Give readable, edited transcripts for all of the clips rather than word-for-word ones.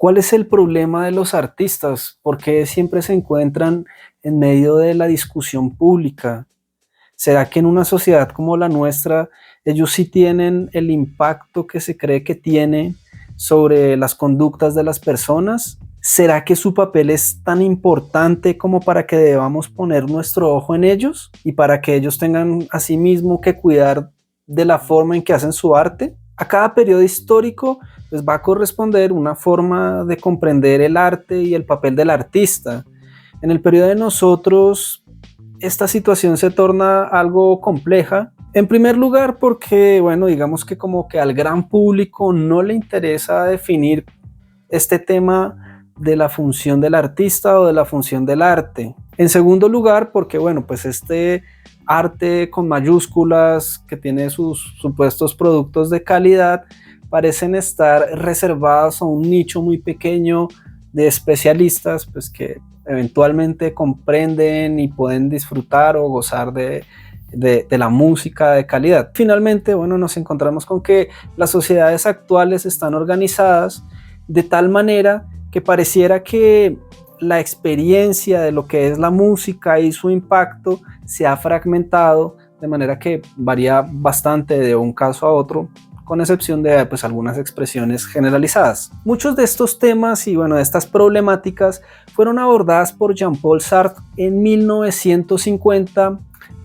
¿Cuál es el problema de los artistas? ¿Por qué siempre se encuentran en medio de la discusión pública? ¿Será que en una sociedad como la nuestra ellos sí tienen el impacto que se cree que tiene sobre las conductas de las personas? ¿Será que su papel es tan importante como para que debamos poner nuestro ojo en ellos y para que ellos tengan asimismo que cuidar de la forma en que hacen su arte? A cada periodo histórico les va a corresponder una forma de comprender el arte y el papel del artista. En el periodo de nosotros, esta situación se torna algo compleja. En primer lugar, porque, bueno, digamos que como que al gran público no le interesa definir este tema de la función del artista o de la función del arte. En segundo lugar, porque, bueno, pues este arte con mayúsculas que tiene sus supuestos productos de calidad parecen estar reservados a un nicho muy pequeño de especialistas, pues que eventualmente comprenden y pueden disfrutar o gozar de la música de calidad. Finalmente, bueno, nos encontramos con que las sociedades actuales están organizadas de tal manera que pareciera que la experiencia de lo que es la música y su impacto se ha fragmentado de manera que varía bastante de un caso a otro, con excepción de pues, algunas expresiones generalizadas. Muchos de estos temas y bueno, de estas problemáticas fueron abordadas por Jean-Paul Sartre en 1950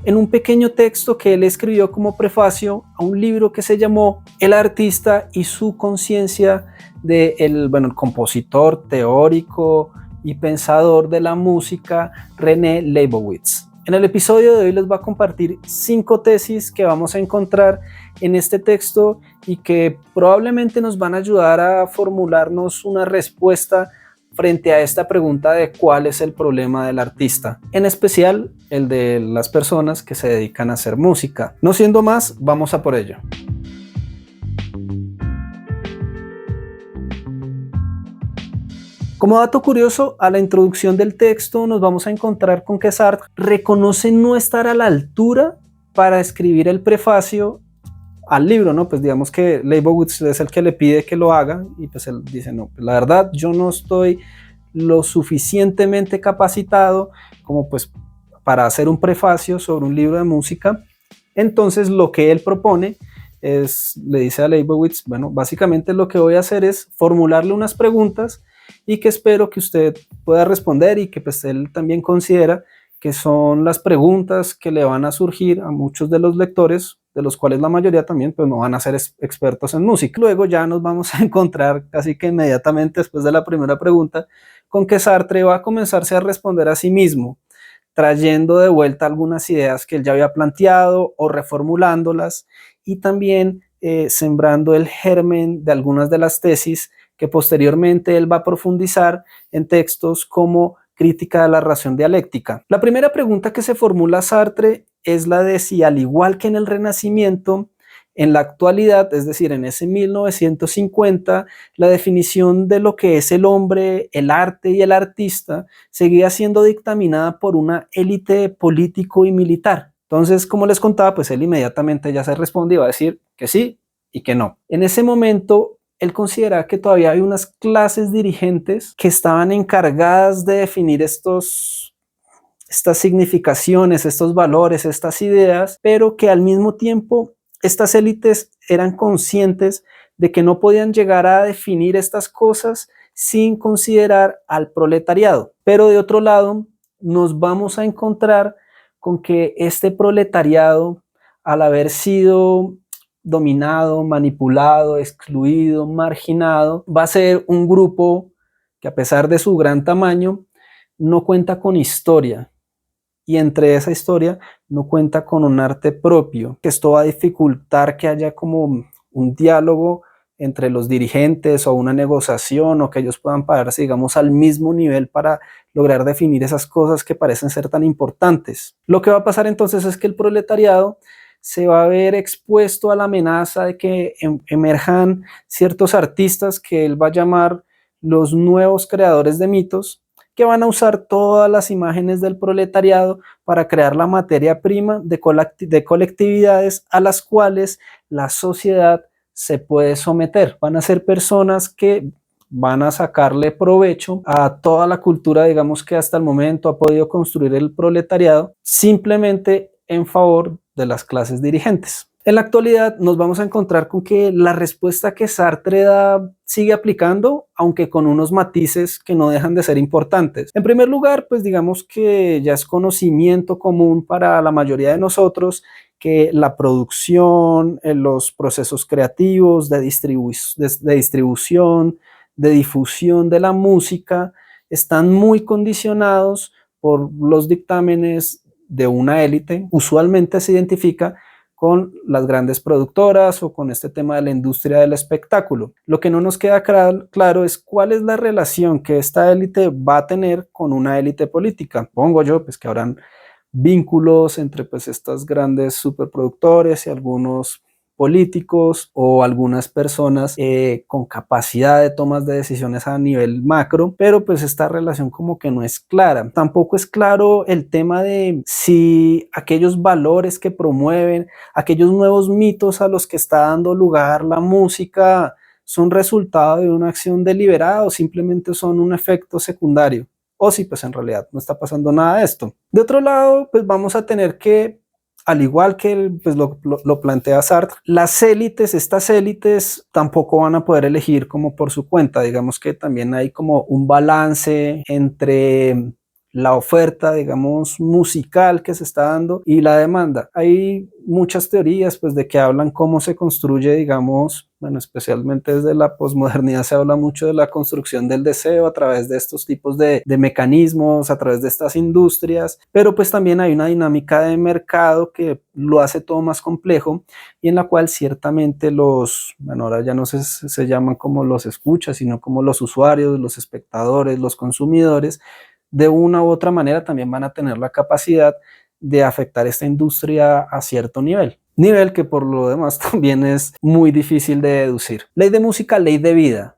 en un pequeño texto que él escribió como prefacio a un libro que se llamó El artista y su conciencia del el compositor, teórico y pensador de la música René Leibowitz. En el episodio de hoy les voy a compartir 5 tesis que vamos a encontrar en este texto y que probablemente nos van a ayudar a formularnos una respuesta frente a esta pregunta de cuál es el problema del artista, en especial el de las personas que se dedican a hacer música. No siendo más, vamos a por ello. Como dato curioso, a la introducción del texto nos vamos a encontrar con que Sartre reconoce no estar a la altura para escribir el prefacio al libro, ¿no? Pues digamos que Leibowitz es el que le pide que lo haga y pues él dice, no, pues la verdad yo no estoy lo suficientemente capacitado como pues para hacer un prefacio sobre un libro de música. Entonces lo que él propone es, le dice a Leibowitz, bueno, básicamente lo que voy a hacer es formularle unas preguntas y que espero que usted pueda responder y que pues él también considera que son las preguntas que le van a surgir a muchos de los lectores, de los cuales la mayoría también pues no van a ser expertos en música. Luego ya nos vamos a encontrar casi que inmediatamente después de la primera pregunta con que Sartre va a comenzarse a responder a sí mismo, trayendo de vuelta algunas ideas que él ya había planteado o reformulándolas y también sembrando el germen de algunas de las tesis que posteriormente él va a profundizar en textos como Crítica de la razón dialéctica. La primera pregunta que se formula Sartre es la de si, al igual que en el Renacimiento, en la actualidad, es decir, en ese 1950, la definición de lo que es el hombre, el arte y el artista seguía siendo dictaminada por una élite político y militar. Entonces, como les contaba, pues él inmediatamente ya se responde y va a decir que sí y que no. En ese momento, él considera que todavía hay unas clases dirigentes que estaban encargadas de definir estas significaciones, estos valores, estas ideas, pero que al mismo tiempo estas élites eran conscientes de que no podían llegar a definir estas cosas sin considerar al proletariado. Pero de otro lado, nos vamos a encontrar con que este proletariado, al haber sido dominado, manipulado, excluido, marginado, va a ser un grupo que a pesar de su gran tamaño no cuenta con historia y entre esa historia no cuenta con un arte propio, que esto va a dificultar que haya como un diálogo entre los dirigentes o una negociación o que ellos puedan pararse, digamos, al mismo nivel para lograr definir esas cosas que parecen ser tan importantes. Lo que va a pasar entonces es que el proletariado se va a ver expuesto a la amenaza de que emerjan ciertos artistas que él va a llamar los nuevos creadores de mitos, que van a usar todas las imágenes del proletariado para crear la materia prima de colectividades a las cuales la sociedad se puede someter. Van a ser personas que van a sacarle provecho a toda la cultura, digamos, que hasta el momento ha podido construir el proletariado, simplemente en favor de las clases dirigentes. En la actualidad nos vamos a encontrar con que la respuesta que Sartre da sigue aplicando, aunque con unos matices que no dejan de ser importantes. En primer lugar, pues digamos que ya es conocimiento común para la mayoría de nosotros que la producción, los procesos creativos de distribución, de difusión de la música, están muy condicionados por los dictámenes de una élite. Usualmente se identifica con las grandes productoras o con este tema de la industria del espectáculo. Lo que no nos queda claro es cuál es la relación que esta élite va a tener con una élite política. Pongo yo, pues que habrán vínculos entre pues estas grandes superproductores y algunos políticos o algunas personas con capacidad de tomas de decisiones a nivel macro, pero pues esta relación como que no es clara. Tampoco es claro el tema de si aquellos valores que promueven, aquellos nuevos mitos a los que está dando lugar la música son resultado de una acción deliberada o simplemente son un efecto secundario. O si pues en realidad no está pasando nada de esto. De otro lado, pues vamos a tener que, al igual que pues lo plantea Sartre, las élites, estas élites tampoco van a poder elegir como por su cuenta. Digamos que también hay como un balance entre la oferta, digamos, musical que se está dando y la demanda. Hay muchas teorías pues de que hablan cómo se construye, digamos, bueno, especialmente desde la posmodernidad se habla mucho de la construcción del deseo a través de estos tipos de mecanismos, a través de estas industrias, pero pues también hay una dinámica de mercado que lo hace todo más complejo y en la cual ciertamente bueno, ahora ya no se llaman como los escuchas, sino como los usuarios, los espectadores, los consumidores, de una u otra manera también van a tener la capacidad de afectar esta industria a cierto nivel que por lo demás también es muy difícil de deducir. Ley de música, ley de vida.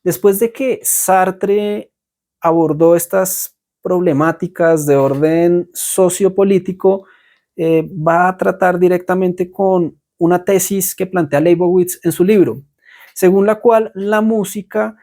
Después de que Sartre abordó estas problemáticas de orden sociopolítico, va a tratar directamente con una tesis que plantea Leibowitz en su libro, según la cual la música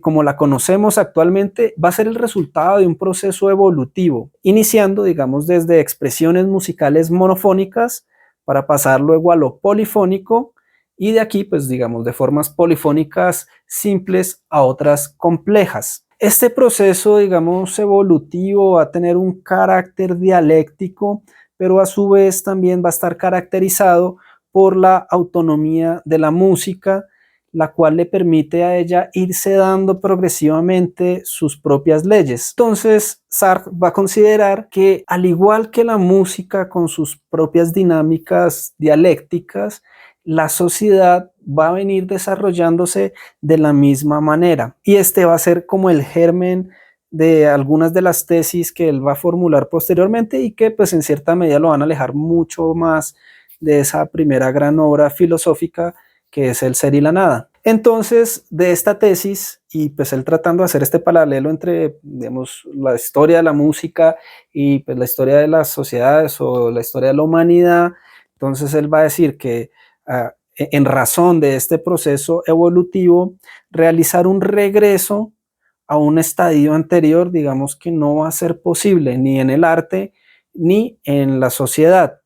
como la conocemos actualmente, va a ser el resultado de un proceso evolutivo, iniciando, digamos, desde expresiones musicales monofónicas para pasar luego a lo polifónico y de aquí, pues, digamos, de formas polifónicas simples a otras complejas. Este proceso, digamos, evolutivo va a tener un carácter dialéctico, pero a su vez también va a estar caracterizado por la autonomía de la música, la cual le permite a ella irse dando progresivamente sus propias leyes. Entonces, Sartre va a considerar que al igual que la música con sus propias dinámicas dialécticas, la sociedad va a venir desarrollándose de la misma manera. Y este va a ser como el germen de algunas de las tesis que él va a formular posteriormente y que pues en cierta medida lo van a alejar mucho más de esa primera gran obra filosófica que es El ser y la nada. Entonces, de esta tesis, y pues él tratando de hacer este paralelo entre, digamos, la historia de la música y pues la historia de las sociedades o la historia de la humanidad, entonces él va a decir que en razón de este proceso evolutivo, realizar un regreso a un estadio anterior, digamos que no va a ser posible ni en el arte ni en la sociedad.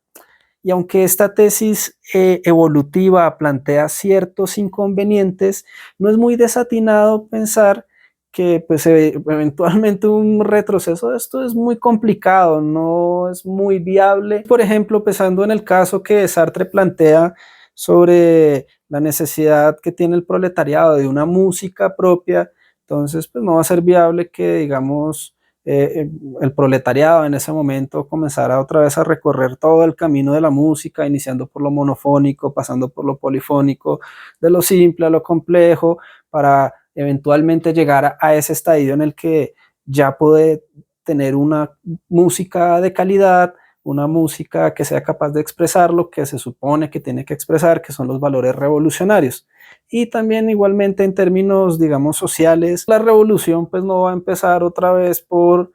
Y aunque esta tesis evolutiva plantea ciertos inconvenientes, no es muy desatinado pensar que pues, eventualmente un retroceso de esto es muy complicado, no es muy viable. Por ejemplo, pensando en el caso que Sartre plantea sobre la necesidad que tiene el proletariado de una música propia, entonces pues no va a ser viable que, digamos, el proletariado en ese momento comenzara otra vez a recorrer todo el camino de la música, iniciando por lo monofónico, pasando por lo polifónico, de lo simple a lo complejo, para eventualmente llegar a ese estadio en el que ya puede tener una música de calidad, una música que sea capaz de expresar lo que se supone que tiene que expresar, que son los valores revolucionarios. Y también igualmente en términos, digamos, sociales, la revolución pues no va a empezar otra vez por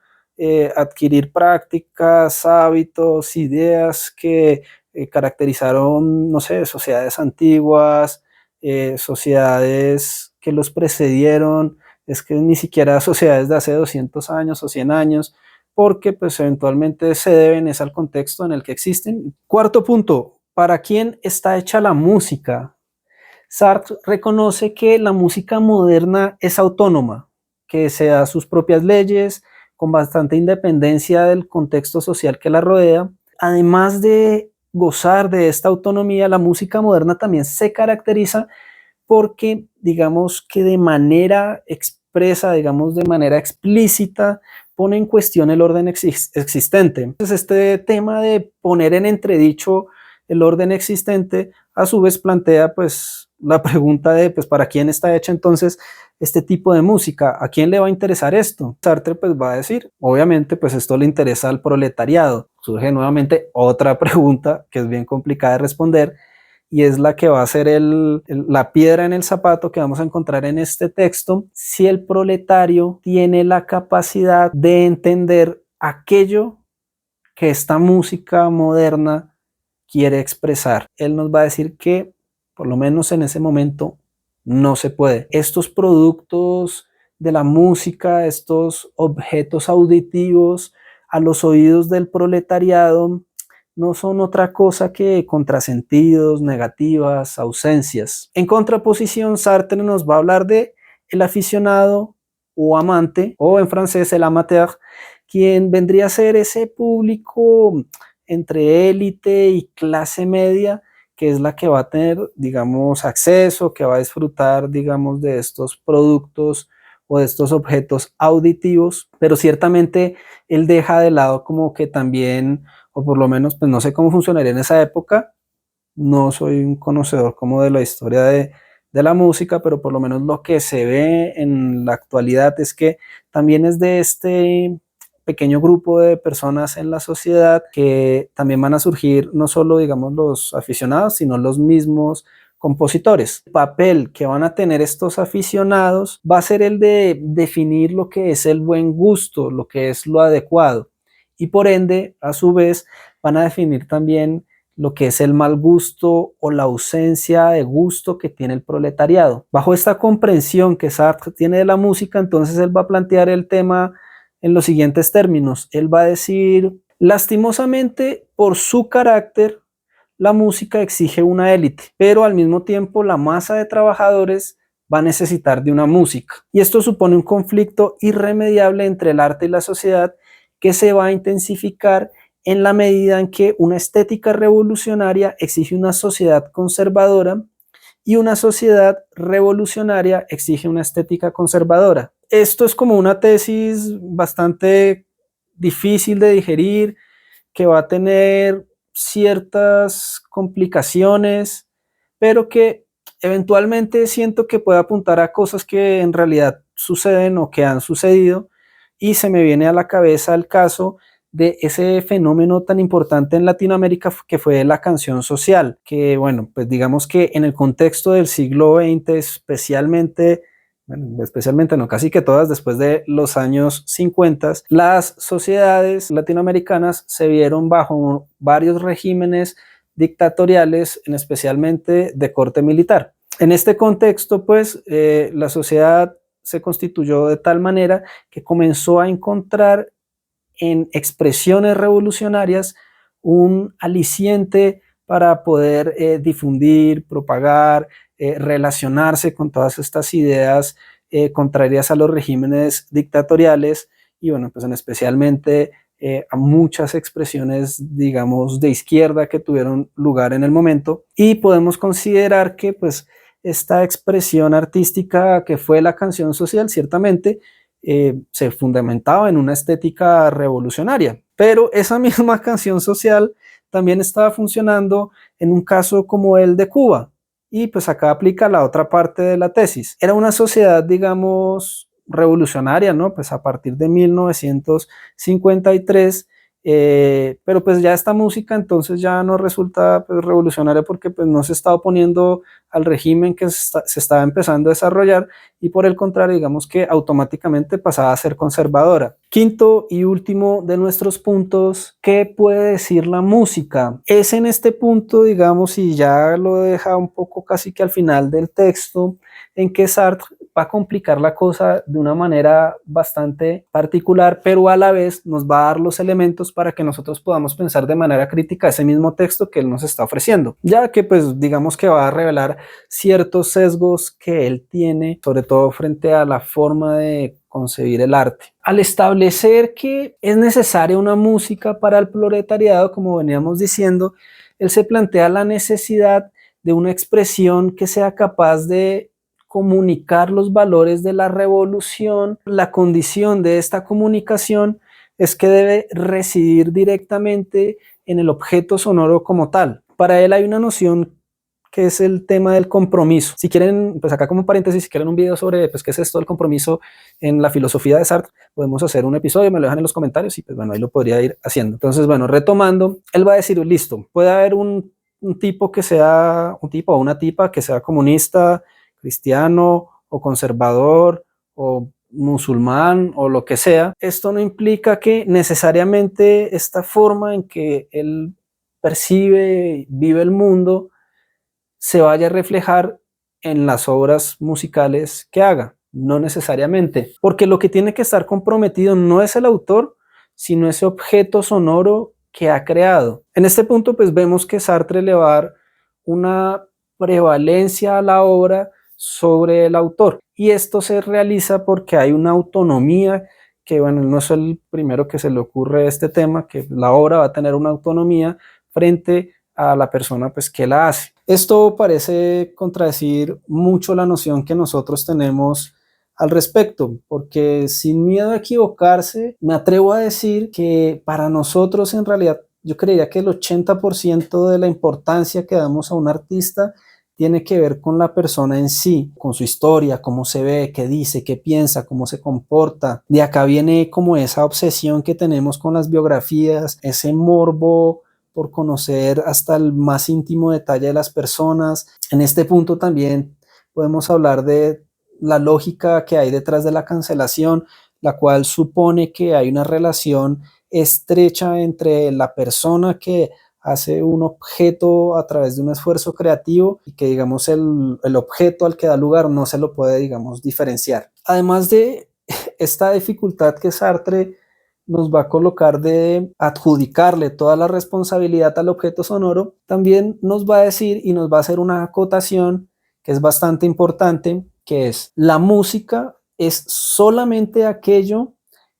adquirir prácticas, hábitos, ideas que caracterizaron, no sé, sociedades antiguas, sociedades que los precedieron, es que ni siquiera sociedades de hace 200 años o 100 años, porque pues eventualmente se deben es al contexto en el que existen. Cuarto punto, ¿para quién está hecha la música? Sartre reconoce que la música moderna es autónoma, que se da sus propias leyes, con bastante independencia del contexto social que la rodea. Además de gozar de esta autonomía, la música moderna también se caracteriza porque, digamos que de manera expresa, digamos de manera explícita, pone en cuestión el orden existente. Entonces, este tema de poner en entredicho el orden existente, a su vez plantea pues la pregunta de pues para quién está hecha entonces este tipo de música, ¿a quién le va a interesar esto? Sartre pues va a decir, obviamente pues esto le interesa al proletariado. Surge nuevamente otra pregunta que es bien complicada de responder, y es la que va a ser la piedra en el zapato que vamos a encontrar en este texto: si el proletario tiene la capacidad de entender aquello que esta música moderna quiere expresar. Él nos va a decir que, por lo menos en ese momento, no se puede. Estos productos de la música, estos objetos auditivos a los oídos del proletariado, no son otra cosa que contrasentidos, negativas, ausencias. En contraposición, Sartre nos va a hablar de el aficionado o amante, o en francés el amateur, quien vendría a ser ese público entre élite y clase media, que es la que va a tener, digamos, acceso, que va a disfrutar, digamos, de estos productos o de estos objetos auditivos, pero ciertamente él deja de lado como que también, o por lo menos, pues no sé cómo funcionaría en esa época, no soy un conocedor como de la historia de la música, pero por lo menos lo que se ve en la actualidad es que también es de este pequeño grupo de personas en la sociedad que también van a surgir no solo, digamos, los aficionados, sino los mismos compositores. El papel que van a tener estos aficionados va a ser el de definir lo que es el buen gusto, lo que es lo adecuado, y por ende, a su vez, van a definir también lo que es el mal gusto o la ausencia de gusto que tiene el proletariado. Bajo esta comprensión que Sartre tiene de la música, entonces él va a plantear el tema en los siguientes términos. Él va a decir: lastimosamente, por su carácter, la música exige una élite, pero al mismo tiempo la masa de trabajadores va a necesitar de una música. Y esto supone un conflicto irremediable entre el arte y la sociedad, que se va a intensificar en la medida en que una estética revolucionaria exige una sociedad conservadora y una sociedad revolucionaria exige una estética conservadora. Esto es como una tesis bastante difícil de digerir, que va a tener ciertas complicaciones, pero que eventualmente siento que puede apuntar a cosas que en realidad suceden o que han sucedido, y se me viene a la cabeza el caso de ese fenómeno tan importante en Latinoamérica que fue la canción social, que bueno, pues digamos que en el contexto del siglo XX, especialmente, bueno, especialmente no, casi que todas después de los años 50, las sociedades latinoamericanas se vieron bajo varios regímenes dictatoriales, especialmente de corte militar. En este contexto, pues, la sociedad se constituyó de tal manera que comenzó a encontrar en expresiones revolucionarias un aliciente para poder difundir, propagar, relacionarse con todas estas ideas contrarias a los regímenes dictatoriales, y bueno, pues especialmente a muchas expresiones, digamos, de izquierda que tuvieron lugar en el momento. Y podemos considerar que pues esta expresión artística que fue la canción social ciertamente se fundamentaba en una estética revolucionaria, pero esa misma canción social también estaba funcionando en un caso como el de Cuba, y pues acá aplica la otra parte de la tesis. Era una sociedad, digamos, revolucionaria, ¿no? Pues a partir de 1953, Pero pues ya esta música entonces ya no resulta pues, revolucionaria porque pues no se está oponiendo al régimen que se estaba empezando a desarrollar y por el contrario digamos que automáticamente pasaba a ser conservadora. Quinto y último de nuestros puntos, ¿qué puede decir la música? Es en este punto digamos y ya lo deja un poco casi que al final del texto en que Sartre va a complicar la cosa de una manera bastante particular, pero a la vez nos va a dar los elementos para que nosotros podamos pensar de manera crítica ese mismo texto que él nos está ofreciendo, ya que pues digamos que va a revelar ciertos sesgos que él tiene, sobre todo frente a la forma de concebir el arte. Al establecer que es necesaria una música para el proletariado, como veníamos diciendo, él se plantea la necesidad de una expresión que sea capaz de comunicar los valores de la revolución. La condición de esta comunicación es que debe residir directamente en el objeto sonoro como tal. Para él hay una noción que es el tema del compromiso. Si quieren, pues acá como paréntesis, si quieren un video sobre pues, qué es esto del compromiso en la filosofía de Sartre, podemos hacer un episodio, me lo dejan en los comentarios y pues bueno, ahí lo podría ir haciendo. Entonces, bueno, retomando, él va a decir, listo, puede haber un tipo que sea, un tipo o una tipa que sea comunista, cristiano o conservador o musulmán o lo que sea. Esto no implica que necesariamente esta forma en que él percibe, vive el mundo, se vaya a reflejar en las obras musicales que haga, no necesariamente, porque lo que tiene que estar comprometido no es el autor, sino ese objeto sonoro que ha creado. En este punto pues vemos que Sartre le va a dar una prevalencia a la obra sobre el autor y esto se realiza porque hay una autonomía que bueno, no es el primero que se le ocurre este tema, que la obra va a tener una autonomía frente a la persona pues que la hace. Esto parece contradecir mucho la noción que nosotros tenemos al respecto, porque sin miedo a equivocarse, me atrevo a decir que para nosotros en realidad yo creería que el 80% de la importancia que damos a un artista tiene que ver con la persona en sí, con su historia, cómo se ve, qué dice, qué piensa, cómo se comporta. De acá viene como esa obsesión que tenemos con las biografías, ese morbo por conocer hasta el más íntimo detalle de las personas. En este punto también podemos hablar de la lógica que hay detrás de la cancelación, la cual supone que hay una relación estrecha entre la persona que hace un objeto a través de un esfuerzo creativo y que digamos el objeto al que da lugar no se lo puede digamos diferenciar. Además de esta dificultad que Sartre nos va a colocar de adjudicarle toda la responsabilidad al objeto sonoro, también nos va a decir y nos va a hacer una acotación que es bastante importante, que es la música es solamente aquello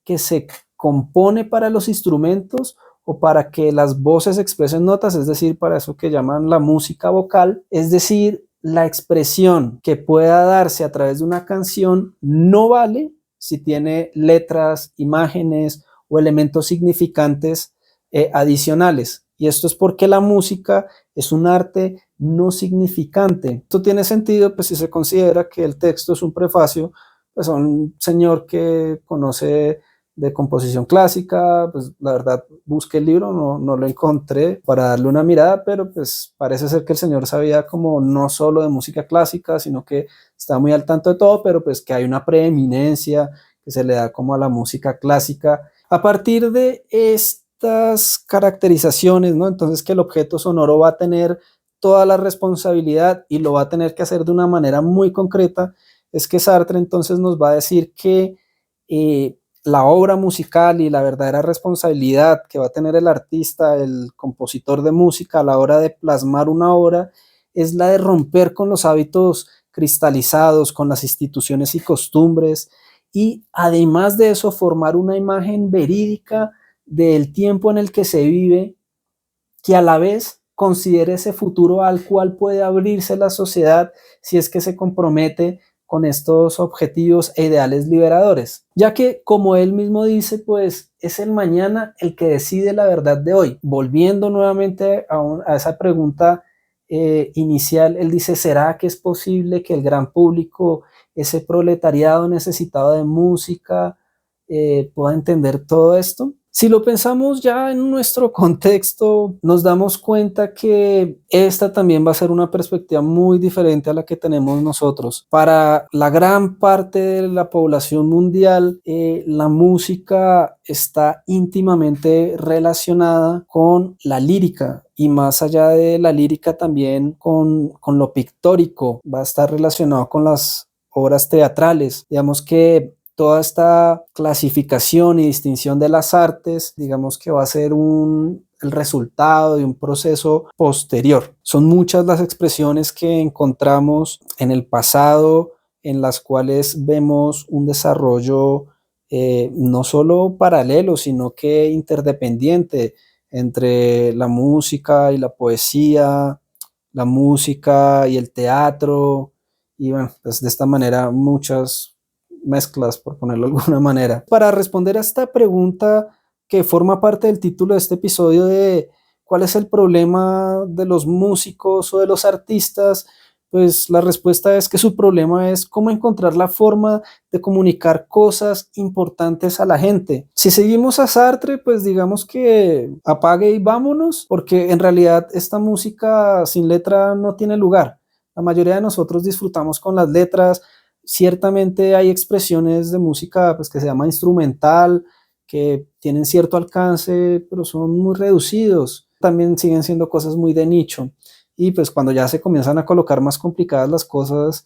que se compone para los instrumentos o para que las voces expresen notas, es decir, para eso que llaman la música vocal, es decir, la expresión que pueda darse a través de una canción no vale si tiene letras, imágenes o elementos significantes adicionales. Y esto es porque la música es un arte no significante. Esto tiene sentido pues si se considera que el texto es un prefacio pues a un señor que conoce de composición clásica, pues la verdad busqué el libro, no lo encontré para darle una mirada, pero pues parece ser que el señor sabía como no solo de música clásica, sino que está muy al tanto de todo, pero pues que hay una preeminencia que se le da como a la música clásica. A partir de estas caracterizaciones, ¿no? Entonces que el objeto sonoro va a tener toda la responsabilidad y lo va a tener que hacer de una manera muy concreta, es que Sartre entonces nos va a decir que la obra musical y la verdadera responsabilidad que va a tener el artista, el compositor de música a la hora de plasmar una obra, es la de romper con los hábitos cristalizados, con las instituciones y costumbres, y además de eso formar una imagen verídica del tiempo en el que se vive, que a la vez considere ese futuro al cual puede abrirse la sociedad si es que se compromete con estos objetivos e ideales liberadores, ya que como él mismo dice, pues es el mañana el que decide la verdad de hoy. Volviendo nuevamente a esa pregunta inicial, él dice, ¿será que es posible que el gran público, ese proletariado necesitado de música, pueda entender todo esto? Si lo pensamos ya en nuestro contexto, nos damos cuenta que esta también va a ser una perspectiva muy diferente a la que tenemos nosotros. Para la gran parte de la población mundial, la música está íntimamente relacionada con la lírica. Y más allá de la lírica también con lo pictórico, va a estar relacionado con las obras teatrales. Digamos que toda esta clasificación y distinción de las artes, digamos que va a ser el resultado de un proceso posterior. Son muchas las expresiones que encontramos en el pasado en las cuales vemos un desarrollo no solo paralelo, sino que interdependiente entre la música y la poesía, la música y el teatro, y bueno, pues de esta manera muchas mezclas, por ponerlo de alguna manera. Para responder a esta pregunta que forma parte del título de este episodio de ¿cuál es el problema de los músicos o de los artistas? Pues la respuesta es que su problema es cómo encontrar la forma de comunicar cosas importantes a la gente. Si seguimos a Sartre, pues digamos que apague y vámonos, porque en realidad esta música sin letra no tiene lugar. La mayoría de nosotros disfrutamos con las letras. Ciertamente hay expresiones de música pues, que se llama instrumental, que tienen cierto alcance, pero son muy reducidos. También siguen siendo cosas muy de nicho. Y pues cuando ya se comienzan a colocar más complicadas las cosas,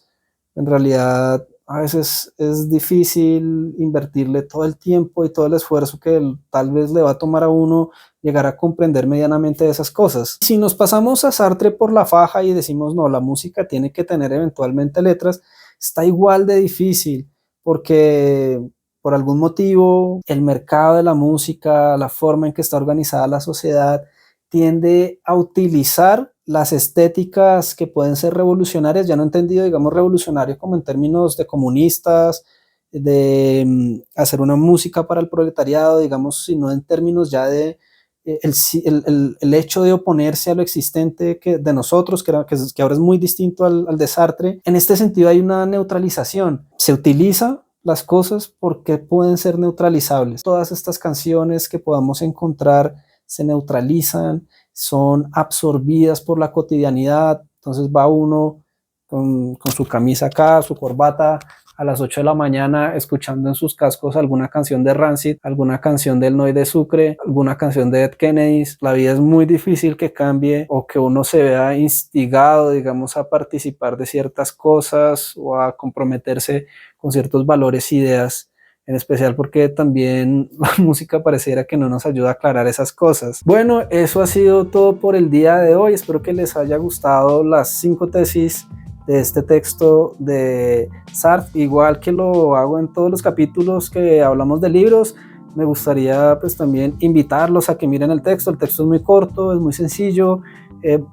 en realidad a veces es difícil invertirle todo el tiempo y todo el esfuerzo que tal vez le va a tomar a uno llegar a comprender medianamente esas cosas. Si nos pasamos a Sartre por la faja y decimos, no, la música tiene que tener eventualmente letras, está igual de difícil, porque por algún motivo el mercado de la música, la forma en que está organizada la sociedad, tiende a utilizar las estéticas que pueden ser revolucionarias, ya no he entendido, digamos, revolucionario como en términos de comunistas, de hacer una música para el proletariado, digamos, sino en términos ya de el hecho de oponerse a lo existente de nosotros, que ahora es muy distinto al de Sartre. En este sentido hay una neutralización. Se utiliza las cosas porque pueden ser neutralizables. Todas estas canciones que podamos encontrar se neutralizan, son absorbidas por la cotidianidad. Entonces va uno con su camisa acá, su corbata, a las 8 de la mañana escuchando en sus cascos alguna canción de Rancid, alguna canción del Noi de Sucre, alguna canción de Ed Kennedy. La vida es muy difícil que cambie o que uno se vea instigado, digamos, a participar de ciertas cosas o a comprometerse con ciertos valores e ideas, en especial porque también la música pareciera que no nos ayuda a aclarar esas cosas. Bueno, eso ha sido todo por el día de hoy. Espero que les haya gustado las 5 tesis de este texto de Sartre, igual que lo hago en todos los capítulos que hablamos de libros. Me gustaría pues también invitarlos a que miren el texto es muy corto, es muy sencillo,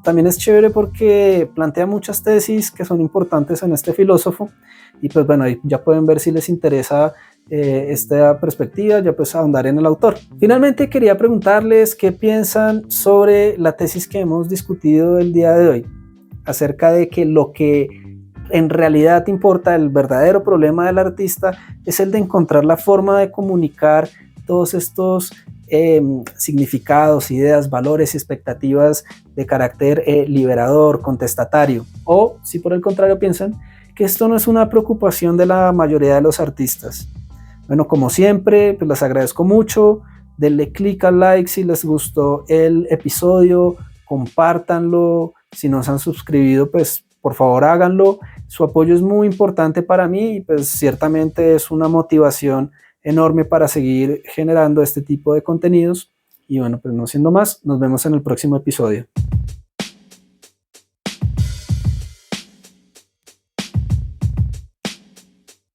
también es chévere porque plantea muchas tesis que son importantes en este filósofo y pues bueno, ahí ya pueden ver si les interesa esta perspectiva, ya pues ahondar en el autor. Finalmente quería preguntarles qué piensan sobre la tesis que hemos discutido el día de hoy, acerca de que lo que en realidad importa, el verdadero problema del artista, es el de encontrar la forma de comunicar todos estos significados, ideas, valores y expectativas de carácter liberador, contestatario. O si por el contrario piensan que esto no es una preocupación de la mayoría de los artistas. Bueno, como siempre, pues les agradezco mucho. Denle click al like si les gustó el episodio, compártanlo. Si no se han suscrito, pues por favor háganlo. Su apoyo es muy importante para mí y pues ciertamente es una motivación enorme para seguir generando este tipo de contenidos. Y bueno, pues no siendo más, nos vemos en el próximo episodio.